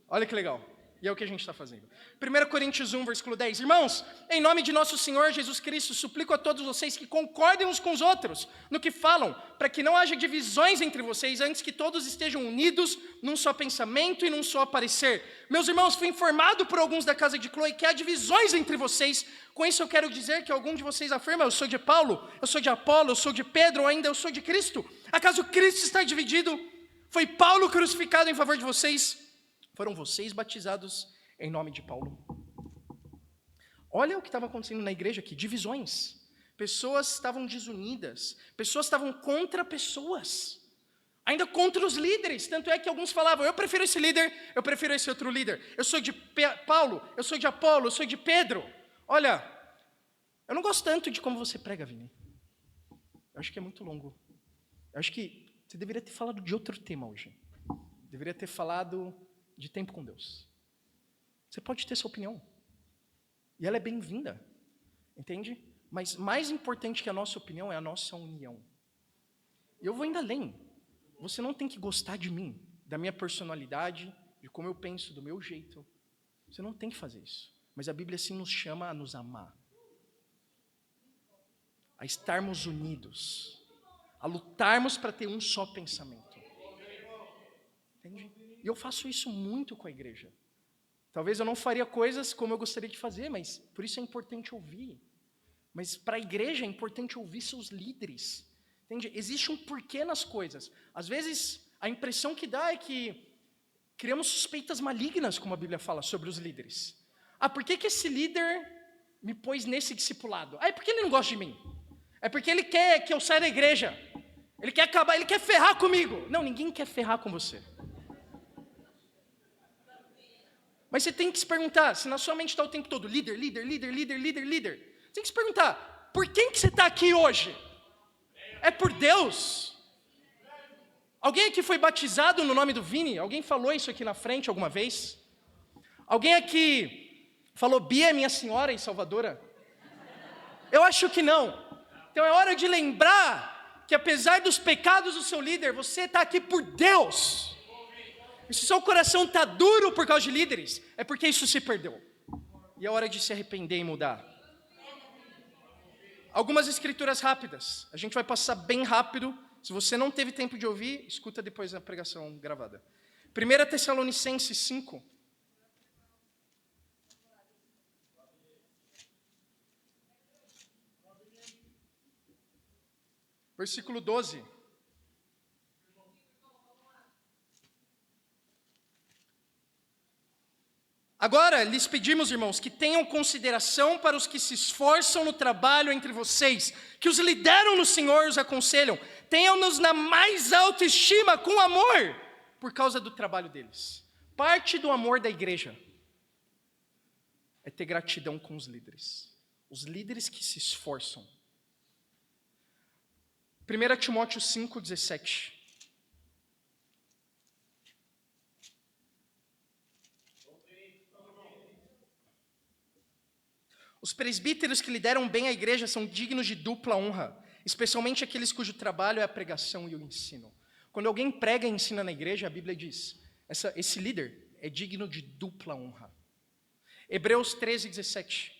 Olha que legal. E é o que a gente está fazendo. 1 Coríntios 1, versículo 10. Irmãos, em nome de nosso Senhor Jesus Cristo, suplico a todos vocês que concordem uns com os outros no que falam, para que não haja divisões entre vocês, antes que todos estejam unidos num só pensamento e num só parecer. Meus irmãos, fui informado por alguns da casa de Cloe que há divisões entre vocês. Com isso eu quero dizer que algum de vocês afirma, eu sou de Paulo, eu sou de Apolo, eu sou de Pedro, ou ainda eu sou de Cristo. Acaso Cristo está dividido? Foi Paulo crucificado em favor de vocês? Foram vocês batizados em nome de Paulo. Olha o que estava acontecendo na igreja aqui, divisões. Pessoas estavam desunidas, pessoas estavam contra pessoas, ainda contra os líderes. Tanto é que alguns falavam, eu prefiro esse líder, eu prefiro esse outro líder. Eu sou de Paulo, eu sou de Apolo, eu sou de Pedro. Olha, eu não gosto tanto de como você prega, Vini. Eu acho que é muito longo. Eu acho que você deveria ter falado de outro tema hoje. Deveria ter falado de tempo com Deus. Você pode ter sua opinião. E ela é bem-vinda. Entende? Mas mais importante que a nossa opinião é a nossa união. E eu vou ainda além. Você não tem que gostar de mim, da minha personalidade, de como eu penso, do meu jeito. Você não tem que fazer isso. Mas a Bíblia sim nos chama a nos amar. A estarmos unidos. A lutarmos para ter um só pensamento. Entende? E eu faço isso muito com a igreja. Talvez eu não faria coisas como eu gostaria de fazer, mas por isso é importante ouvir. Mas para a igreja é importante ouvir seus líderes. Entende? Existe um porquê nas coisas. Às vezes, a impressão que dá é que criamos suspeitas malignas, como a Bíblia fala, sobre os líderes. Por que esse líder me pôs nesse discipulado? É porque ele não gosta de mim. É porque ele quer que eu saia da igreja. Ele quer acabar, ele quer ferrar comigo. Não, ninguém quer ferrar com você. Mas você tem que se perguntar, se na sua mente está o tempo todo, líder. Você tem que se perguntar, por quem que você está aqui hoje? É por Deus? Alguém aqui foi batizado no nome do Vini? Alguém falou isso aqui na frente alguma vez? Alguém aqui falou, Bia é minha senhora e salvadora? Eu acho que não. Então é hora de lembrar que apesar dos pecados do seu líder, você está aqui por Deus. E se seu coração está duro por causa de líderes, é porque isso se perdeu. E é hora de se arrepender e mudar. Algumas escrituras rápidas. A gente vai passar bem rápido. Se você não teve tempo de ouvir, escuta depois a pregação gravada. 1 Tessalonicenses 5. Versículo 12. Agora, lhes pedimos, irmãos, que tenham consideração para os que se esforçam no trabalho entre vocês, que os lideram no Senhor e os aconselham. Tenham-nos na mais alta estima, com amor, por causa do trabalho deles. Parte do amor da igreja é ter gratidão com os líderes. Os líderes que se esforçam. 1 Timóteo 5,17. Os presbíteros que lideram bem a igreja são dignos de dupla honra, especialmente aqueles cujo trabalho é a pregação e o ensino. Quando alguém prega e ensina na igreja, a Bíblia diz, esse líder é digno de dupla honra. Hebreus 13:17.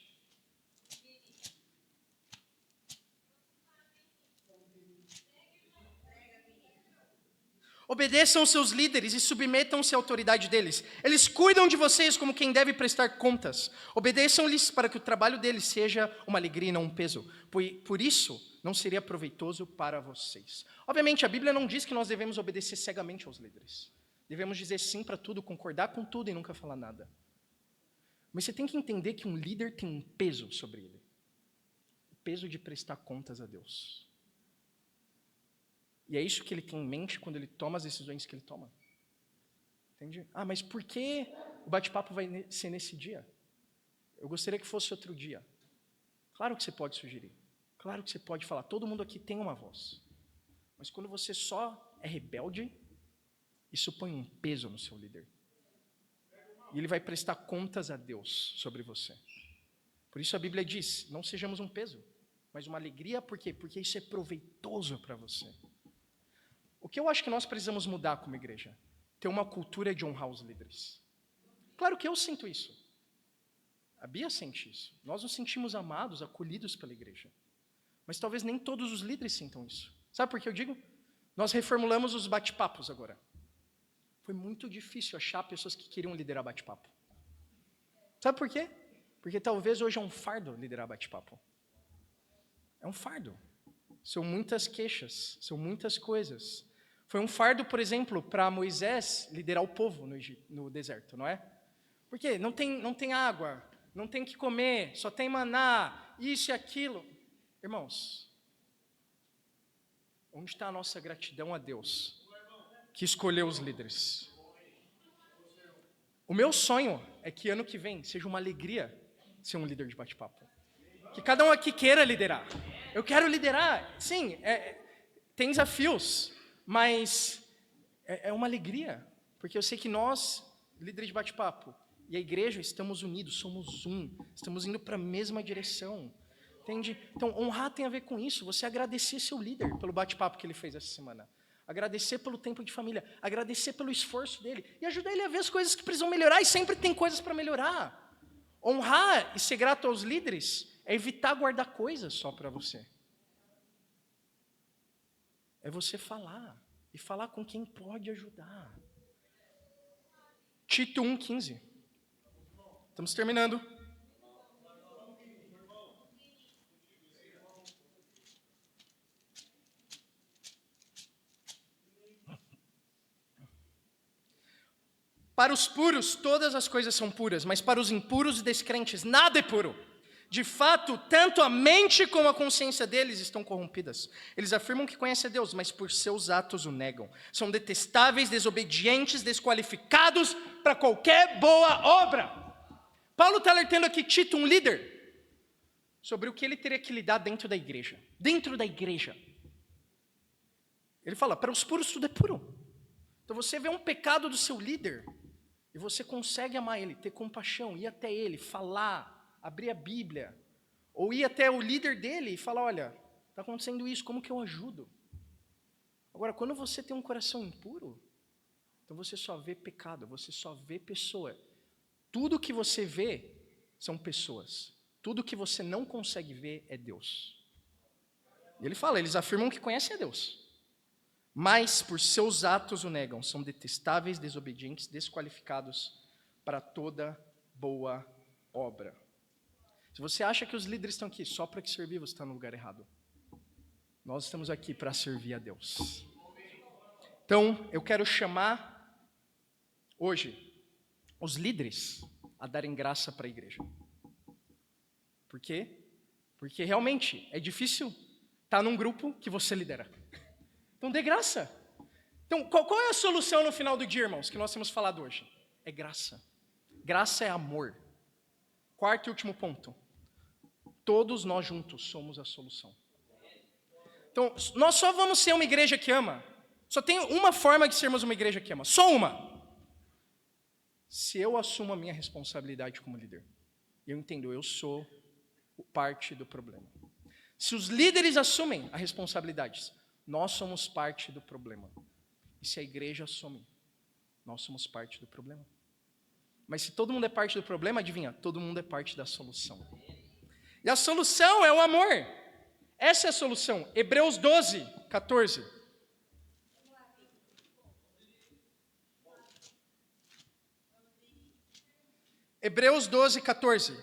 Obedeçam aos seus líderes e submetam-se à autoridade deles. Eles cuidam de vocês como quem deve prestar contas. Obedeçam-lhes para que o trabalho deles seja uma alegria e não um peso. Por isso, não seria proveitoso para vocês. Obviamente, a Bíblia não diz que nós devemos obedecer cegamente aos líderes. Devemos dizer sim para tudo, concordar com tudo e nunca falar nada. Mas você tem que entender que um líder tem um peso sobre ele. O peso de prestar contas a Deus. E é isso que ele tem em mente quando ele toma as decisões que ele toma. Entende? Mas por que o bate-papo vai ser nesse dia? Eu gostaria que fosse outro dia. Claro que você pode sugerir. Claro que você pode falar. Todo mundo aqui tem uma voz. Mas quando você só é rebelde, isso põe um peso no seu líder. E ele vai prestar contas a Deus sobre você. Por isso a Bíblia diz, não sejamos um peso, mas uma alegria. Por quê? Porque isso é proveitoso para você. O que eu acho que nós precisamos mudar como igreja? Ter uma cultura de honrar os líderes. Claro que eu sinto isso. A Bia sente isso. Nós nos sentimos amados, acolhidos pela igreja. Mas talvez nem todos os líderes sintam isso. Sabe por que eu digo? Nós reformulamos os bate-papos agora. Foi muito difícil achar pessoas que queriam liderar bate-papo. Sabe por quê? Porque talvez hoje é um fardo liderar bate-papo. É um fardo. São muitas queixas, são muitas coisas. Foi um fardo, por exemplo, para Moisés liderar o povo no deserto, não é? Porque não tem água, não tem o que comer, só tem maná, isso e aquilo. Irmãos, onde está a nossa gratidão a Deus, que escolheu os líderes? O meu sonho é que ano que vem seja uma alegria ser um líder de bate-papo. Que cada um aqui queira liderar. Eu quero liderar, sim, tem desafios, mas é uma alegria, porque eu sei que nós, líderes de bate-papo, e a igreja, estamos unidos, somos um, estamos indo para a mesma direção. Entende? Então, honrar tem a ver com isso. Você agradecer seu líder pelo bate-papo que ele fez essa semana. Agradecer pelo tempo de família. Agradecer pelo esforço dele. E ajudar ele a ver as coisas que precisam melhorar. E sempre tem coisas para melhorar. Honrar e ser grato aos líderes é evitar guardar coisas só para você. É você falar. E falar com quem pode ajudar. Tito 1,15. Estamos terminando. Para os puros, todas as coisas são puras, mas para os impuros e descrentes, nada é puro. De fato, tanto a mente como a consciência deles estão corrompidas. Eles afirmam que conhecem a Deus, mas por seus atos o negam. São detestáveis, desobedientes, desqualificados para qualquer boa obra. Paulo está alertando aqui Tito, um líder, sobre o que ele teria que lidar dentro da igreja. Dentro da igreja. Ele fala, para os puros tudo é puro. Então você vê um pecado do seu líder, e você consegue amar ele, ter compaixão, ir até ele, falar, abrir a Bíblia, ou ir até o líder dele e falar, olha, está acontecendo isso, como que eu ajudo? Agora, quando você tem um coração impuro, então você só vê pecado, você só vê pessoa. Tudo que você vê são pessoas. Tudo que você não consegue ver é Deus. E ele fala, eles afirmam que conhecem a Deus. Mas por seus atos o negam, são detestáveis, desobedientes, desqualificados para toda boa obra. Se você acha que os líderes estão aqui só para te servir, você está no lugar errado. Nós estamos aqui para servir a Deus. Então, eu quero chamar hoje os líderes a darem graça para a igreja. Por quê? Porque realmente é difícil estar num grupo que você lidera. Então, dê graça. Então, qual é a solução no final do dia, irmãos, que nós temos falado hoje? É graça. Graça é amor. Quarto e último ponto. Todos nós juntos somos a solução. Então, nós só vamos ser uma igreja que ama. Só tem uma forma de sermos uma igreja que ama. Só uma. Se eu assumo a minha responsabilidade como líder. Eu entendo, eu sou parte do problema. Se os líderes assumem a responsabilidade, nós somos parte do problema. E se a igreja assume, nós somos parte do problema. Mas se todo mundo é parte do problema, adivinha? Todo mundo é parte da solução. E a solução é o amor. Essa é a solução. Hebreus 12, 14. Hebreus 12, 14.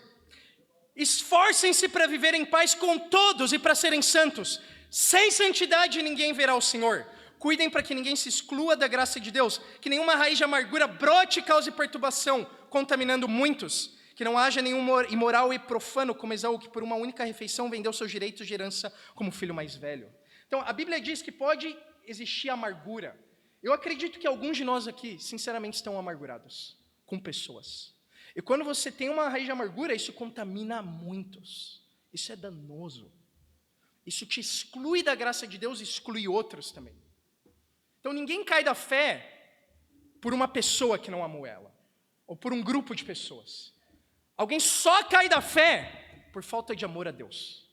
Esforcem-se para viver em paz com todos e para serem santos. Sem santidade ninguém verá o Senhor. Cuidem para que ninguém se exclua da graça de Deus, que nenhuma raiz de amargura brote e cause perturbação, contaminando muitos. Que não haja nenhum imoral e profano como Esaú, que por uma única refeição vendeu seus direitos de herança como filho mais velho. Então, a Bíblia diz que pode existir amargura. Eu acredito que alguns de nós aqui, sinceramente, estão amargurados com pessoas. E quando você tem uma raiz de amargura, isso contamina muitos. Isso é danoso. Isso te exclui da graça de Deus e exclui outros também. Então ninguém cai da fé por uma pessoa que não amou ela. Ou por um grupo de pessoas. Alguém só cai da fé por falta de amor a Deus.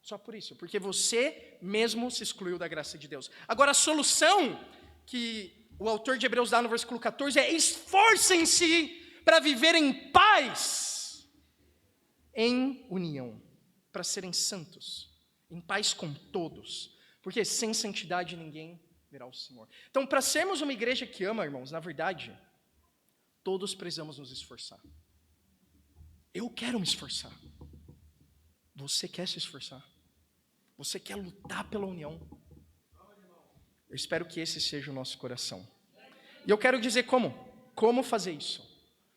Só por isso. Porque você mesmo se excluiu da graça de Deus. Agora a solução que o autor de Hebreus dá no versículo 14 é: esforcem-se para viver em paz, em união, para serem santos. Em paz com todos, porque sem santidade ninguém verá o Senhor. Então, para sermos uma igreja que ama, irmãos, na verdade, todos precisamos nos esforçar. Eu quero me esforçar. Você quer se esforçar? Você quer lutar pela união? Eu espero que esse seja o nosso coração. E eu quero dizer como. Como fazer isso?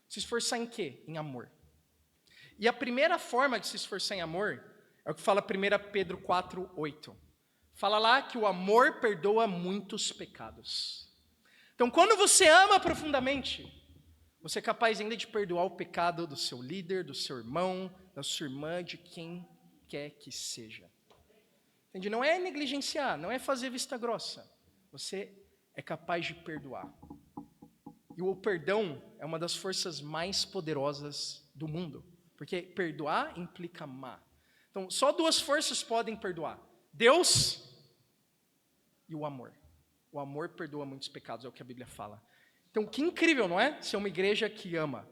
Se esforçar em quê? Em amor. E a primeira forma de se esforçar em amor é o que fala 1 Pedro 4, 8. Fala lá que o amor perdoa muitos pecados. Então, quando você ama profundamente, você é capaz ainda de perdoar o pecado do seu líder, do seu irmão, da sua irmã, de quem quer que seja. Entende? Não é negligenciar, não é fazer vista grossa. Você é capaz de perdoar. E o perdão é uma das forças mais poderosas do mundo. Porque perdoar implica amar. Então, só duas forças podem perdoar: Deus e o amor. O amor perdoa muitos pecados, é o que a Bíblia fala. Então, que incrível, não é? Ser uma igreja que ama.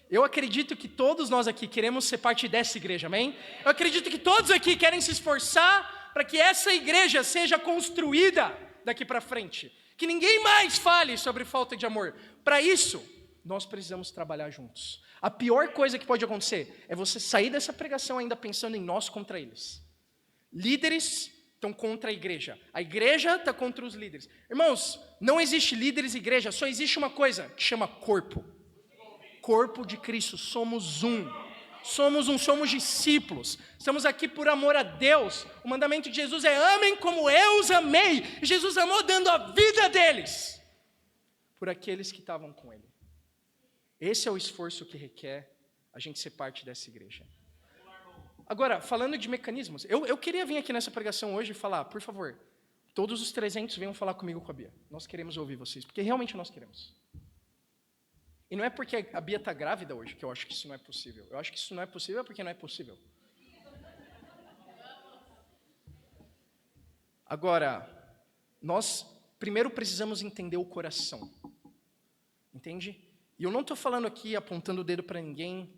Eu acredito que todos nós aqui queremos ser parte dessa igreja, amém? Eu acredito que todos aqui querem se esforçar para que essa igreja seja construída daqui para frente. Que ninguém mais fale sobre falta de amor. Para isso, nós precisamos trabalhar juntos. A pior coisa que pode acontecer é você sair dessa pregação ainda pensando em nós contra eles. Líderes estão contra a igreja está contra os líderes. Irmãos, não existe líderes e igreja, só existe uma coisa que chama corpo. Corpo de Cristo, somos um, somos discípulos, estamos aqui por amor a Deus. O mandamento de Jesus é: amem como eu os amei. Jesus amou dando a vida deles por aqueles que estavam com ele. Esse é o esforço que requer a gente ser parte dessa igreja. Agora, falando de mecanismos, eu queria vir aqui nessa pregação hoje e falar: por favor, todos os 300 venham falar comigo com a Bia. Nós queremos ouvir vocês, porque realmente nós queremos. E não é porque a Bia está grávida hoje que eu acho que isso não é possível. Eu acho que isso não é possível porque não é possível. Agora, nós primeiro precisamos entender o coração. Entende? E eu não estou falando aqui apontando o dedo para ninguém.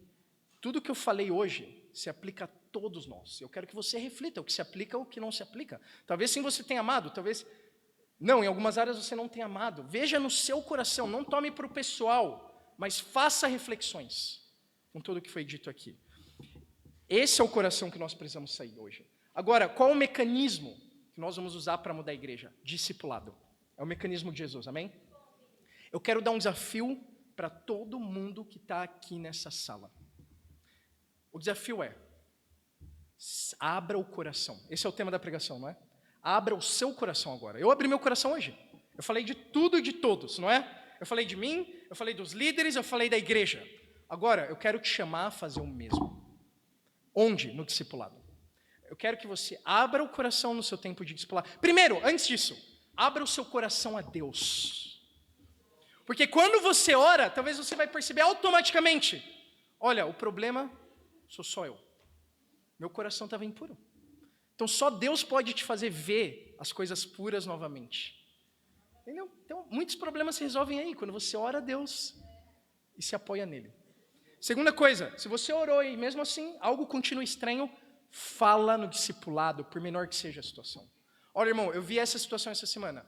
Tudo que eu falei hoje se aplica a todos nós. Eu quero que você reflita o que se aplica ou o que não se aplica. Talvez sim você tenha amado, talvez não, em algumas áreas você não tenha amado. Veja no seu coração, não tome para o pessoal, mas faça reflexões com tudo o que foi dito aqui. Esse é o coração que nós precisamos sair hoje. Agora, qual o mecanismo que nós vamos usar para mudar a igreja? Discipulado. É o mecanismo de Jesus, amém? Eu quero dar um desafio para todo mundo que está aqui nessa sala. O desafio é: abra o coração. Esse é o tema da pregação, não é? Abra o seu coração agora. Eu abri meu coração hoje. Eu falei de tudo e de todos, não é? Eu falei de mim, eu falei dos líderes, eu falei da igreja. Agora, eu quero te chamar a fazer o mesmo. Onde? No discipulado. Eu quero que você abra o coração no seu tempo de discipulado. Primeiro, antes disso, abra o seu coração a Deus. Porque quando você ora, talvez você vai perceber automaticamente: olha, o problema sou só eu. Meu coração estava impuro. Então só Deus pode te fazer ver as coisas puras novamente. Entendeu? Então muitos problemas se resolvem aí, quando você ora a Deus e se apoia nele. Segunda coisa, se você orou e mesmo assim algo continua estranho, fala no discipulado, por menor que seja a situação. Olha, irmão, eu vi essa situação essa semana.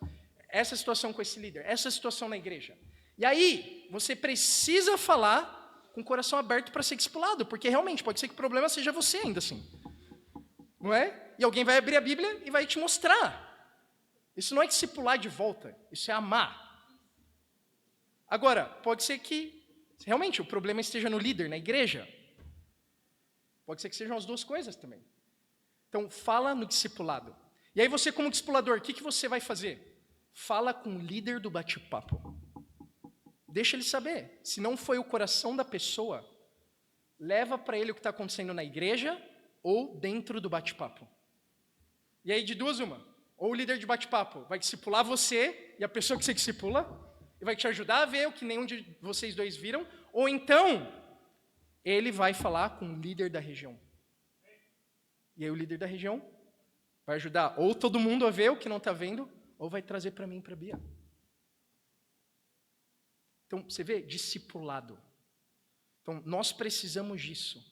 Essa situação com esse líder, essa situação na igreja. E aí, você precisa falar com o coração aberto para ser discipulado, porque realmente pode ser que o problema seja você ainda assim. Não é? E alguém vai abrir a Bíblia e vai te mostrar. Isso não é discipular de volta, isso é amar. Agora, pode ser que realmente o problema esteja no líder, na igreja. Pode ser que sejam as duas coisas também. Então, fala no discipulado. E aí você, como discipulador, o que você vai fazer? Fala com o líder do bate-papo. Deixa ele saber. Se não foi o coração da pessoa, leva para ele o que está acontecendo na igreja ou dentro do bate-papo. E aí, de duas, uma. Ou o líder de bate-papo vai discipular você e a pessoa que você discipula, e vai te ajudar a ver o que nenhum de vocês dois viram, ou então, ele vai falar com o líder da região. E aí o líder da região vai ajudar ou todo mundo a ver o que não está vendo, ou vai trazer para mim e para a Bia. Então, você vê, discipulado. Então, nós precisamos disso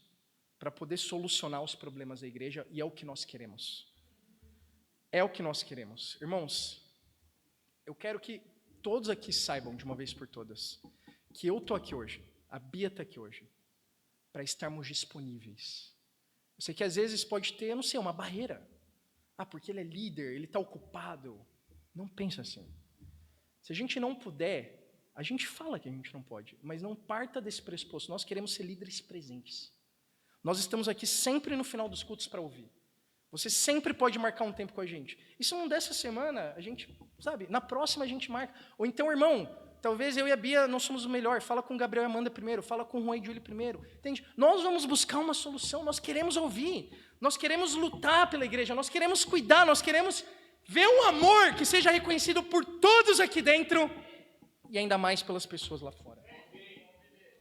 para poder solucionar os problemas da igreja, e é o que nós queremos. É o que nós queremos. Irmãos, eu quero que todos aqui saibam, de uma vez por todas, que eu estou aqui hoje, a Bia está aqui hoje, para estarmos disponíveis. Eu sei que às vezes pode ter, eu não sei, uma barreira. Ah, porque ele é líder, ele está ocupado. Não pensa assim. Se a gente não puder, a gente fala que a gente não pode, mas não parta desse pressuposto. Nós queremos ser líderes presentes. Nós estamos aqui sempre no final dos cultos para ouvir. Você sempre pode marcar um tempo com a gente. E se não dessa semana, a gente, sabe, na próxima a gente marca. Ou então, irmão, talvez eu e a Bia não somos o melhor. Fala com o Gabriel e Amanda primeiro, fala com o Juan e Julie primeiro. Entende? Nós vamos buscar uma solução, nós queremos ouvir. Nós queremos lutar pela igreja, nós queremos cuidar, nós queremos ver um amor que seja reconhecido por todos aqui dentro e ainda mais pelas pessoas lá fora.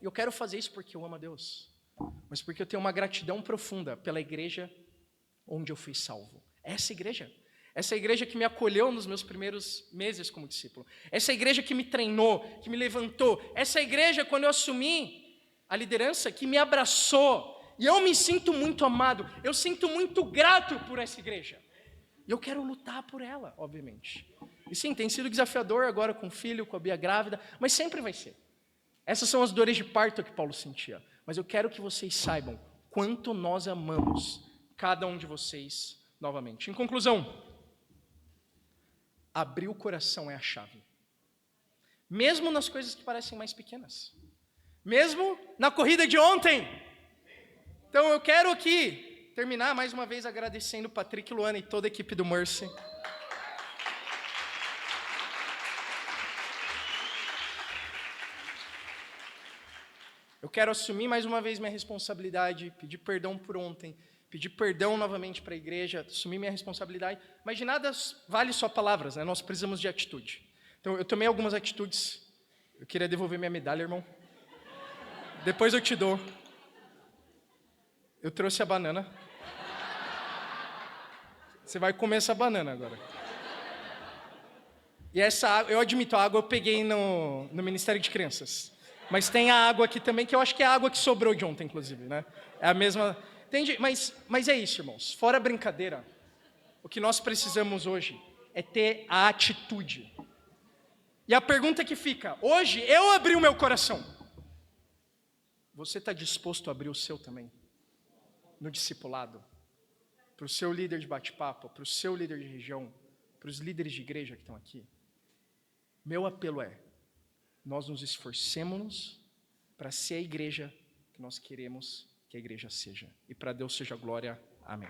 E eu quero fazer isso porque eu amo a Deus, mas porque eu tenho uma gratidão profunda pela igreja onde eu fui salvo. Essa igreja. Essa igreja que me acolheu nos meus primeiros meses como discípulo. Essa igreja que me treinou, que me levantou. Essa igreja, quando eu assumi a liderança, que me abraçou. E eu me sinto muito amado. Eu sinto muito grato por essa igreja. E eu quero lutar por ela, obviamente. E sim, tem sido desafiador agora com o filho, com a Bia grávida, mas sempre vai ser. Essas são as dores de parto que Paulo sentia. Mas eu quero que vocês saibam quanto nós amamos cada um de vocês novamente. Em conclusão, abrir o coração é a chave. Mesmo nas coisas que parecem mais pequenas. Mesmo na corrida de ontem. Então eu quero aqui terminar mais uma vez agradecendo o Patrick, Luana e toda a equipe do Mercy. Eu quero assumir mais uma vez minha responsabilidade, pedir perdão por ontem, pedir perdão novamente para a igreja, assumir minha responsabilidade, mas de nada vale só palavras, né? Nós precisamos de atitude. Então, eu tomei algumas atitudes, eu queria devolver minha medalha, irmão. Depois eu te dou. Eu trouxe a banana. Você vai comer essa banana agora. E essa água, eu admito, a água eu peguei no Ministério de Crianças. Mas tem a água aqui também, que eu acho que é a água que sobrou de ontem, inclusive, né? É a mesma... Entende? Mas é isso, irmãos. Fora a brincadeira, o que nós precisamos hoje é ter a atitude. E a pergunta que fica, hoje eu abri o meu coração. Você está disposto a abrir o seu também? No discipulado? Para o seu líder de bate-papo, para o seu líder de região, para os líderes de igreja que estão aqui? Meu apelo é, nós nos esforcemos para ser a igreja que nós queremos que a igreja seja. E para Deus seja glória. Amém.